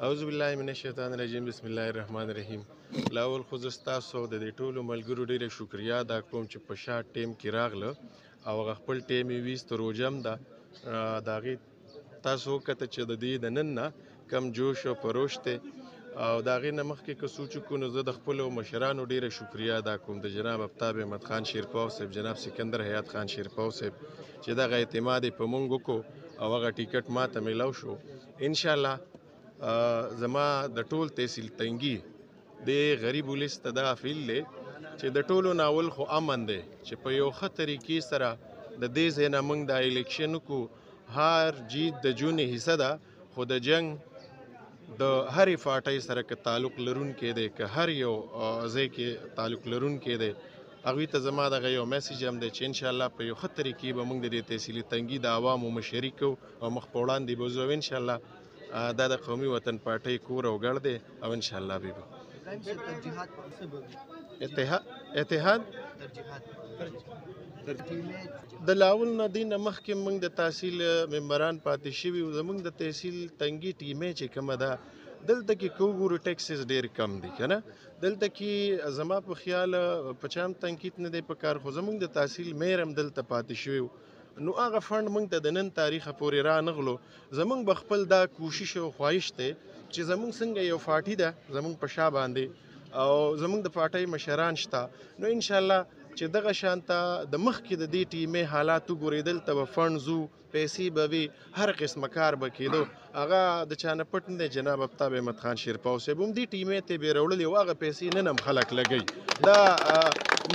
اعوذ بالله من الشیطان الرجیم بسم الله الرحمن الرحیم. لاول خو زه ستاسو د دې ټولو ملګرو ډېره شکریا ادا کوم چې په شارټ ټایم کې راغله او هغه خپل ټایم یې ویست. روژه هم ده د هغې تاسو وکته چې د دې د نن نه کم جوش او پروش دی او د هغې نه مخکې که سوچ وکړو نو زه د خپلو مشرانو ډېره شکریا ادا کوم، د جناب آفتاب احمد خان شیرپاو صاحب، جناب سکندر حیات خان شیرپاو صاحب چې دغه اعتماد یې په موږ وکړو او هغه ټیکټ ما ته میلاو شو. انشاءالله زما د ټول تحصیل تنګي د غریب ولس ته دغه فیل دی چې د ټولو ناول خو امن دی چې په یو ښه طریقې سره د دې ځای نه موږ دا الیکشن وکړو. هر جیت د جون حصه ده، خو د جنګ د هرې پارټۍ سره که تعلق لرونکی دی، که هر یو ځای کې تعلق لرونکی دی، هغوی ته زما دغه یو میسیج هم دی چې انشاءالله په یو ښه طریقې به موږ د دې تحصیلي تنګي د عوامو مشري کوو او مخ په وړاندې به ځو. انشاءالله دا د قومي وطن پارټۍ کور او ګړ دی او انشاءالله به اتحاد د لاول نه دی نه مخکې موږ د تحصیل ممبران پاتې شوي وو. زموږ د تحصیل تنګي ټیمې چې کومه ده دلته کې که وګورو ټیکسز ډېر کم دي که نه، دلته کې زما په خیال په چا هم تنقید نه دی په کار، خو زموږ د تحصیل میر هم دلته پاتې شوي وو. نو هغه فنډ موږ ته د نن تاریخه پورې رانغلو. زموږ به خپل دا کوشش او خواهش دی چې زموږ څنګه یو پارټي ده زموږ په شا باندې او زموږ د پارټۍ مشران شته، نو انشاءالله چې دغه شانته د مخکې د دې ټیمې حالات وګورئ، دلته به فنډز وو، پیسې به وي، هر قسمه کار به کېدو. هغه د چا نه پټ نه دی، جناب آفتاب احمد خان شیرپاو صاحب هم دې ټیمې ته بې راوړلې او هغه پیسې نن هم خلک لګوي. دا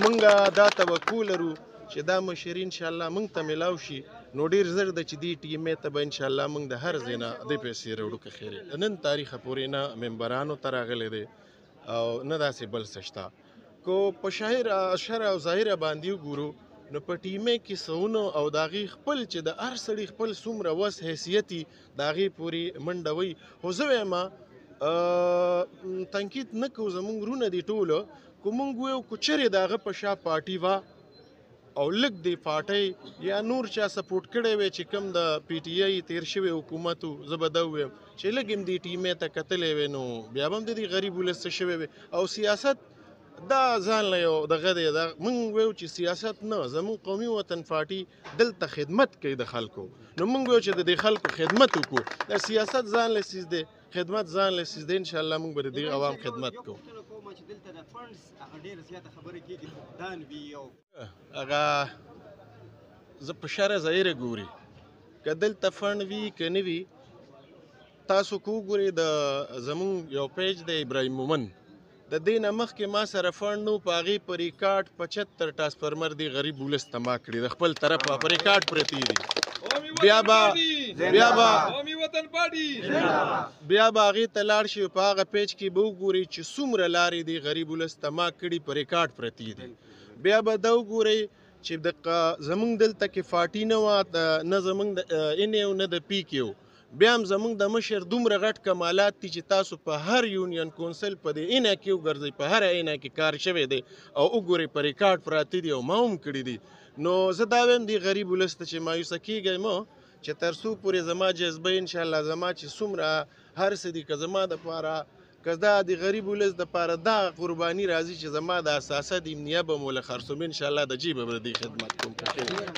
موږ دا توقع لرو چې دا مشري انشاءالله موږ ته میلاو شي، نو ډېر زر ده چې دې ټیمې ته به انشاءالله موږ د هر ځای نه دې پیسې راوړو که خیر د نن تاریخه پورې نه ممبرانو ته راغلی دی او نه داسې بل څه شته. کو په شرع او ظاهره باندې وګورو نو په ټیمې کې سونه او د هغې خپل چې د هر سړي خپل څومره وس حیثیت وي د هغې پورې منډه وي. خو زه وایم تنقید نه کوو، زموږ وروڼه دي ټولو، که موږ ویو که چېرې د هغه په شا پارټي وه او لږ د پارټۍ یا نور چا سپورټ کړی وی چې کوم د پی ټي آی تیر شوی حکومت و، زه به دا ووایم چې لږ هم دې ټیمې ته کتلی وی نو بیا به هم د دې غریب ولس څه شوی وی. او سیاست دا ځان له یو دغه دی، موږ ویو چې سیاست نه، زموږ قومي وطن پارټي دلته خدمت کوي د خلکو، نو موږ ویو چې د دې خلکو خدمت وکړو. د سیاست ځان له څیز دی، خدمت ځان له څیز دی. انشاءالله موږ به د دې عوام خدمت کوو. هغه زه په شرع ظاهره ګوري که دلته فنډ وي که نه وي، تاسو که وګورئ د زموږ یو پیج دی ابراهیم مومن، د دې نه مخکې ما سره فنډ نو په هغې په ریکارډ 75 ټرانسفرمر دی غریب ولس ته ما کړي د خپل طرفه په ریکارډ پرتې دي. بیا به هغې ته لاړ شي په هغه پیج کې به وګورئ چې څومره لارې دی غریب ولس ته ما کړي په ریکارډ پرتې دي. بیا به دا وګورئ چې زموږ دلته کې پارټي نه وه، نه زموږ د ان یو نه د پی کیو، بیا هم زموږ د مشر دومره غټ کمالات دي چې تاسو په هر یونین کونسل په دې اینه کې وګرځئ، په هره اینه کې کار شوی دی او وګورئ په ریکارډ پراته دي او ما هم کړي دي. نو زه دا وایم دې غریب ولس ته چې مایوسه کېږئ مه، چې تر څو پورې زما جذبه انشاءالله زما چې څومره هر څه دي که زما دپاره که دا د غریب ولس دپاره دا قرباني راځي چې زما د اساسه د امنیه به مو له خرڅوم، انشاءالله د جیبه به د دې خدمت کوم.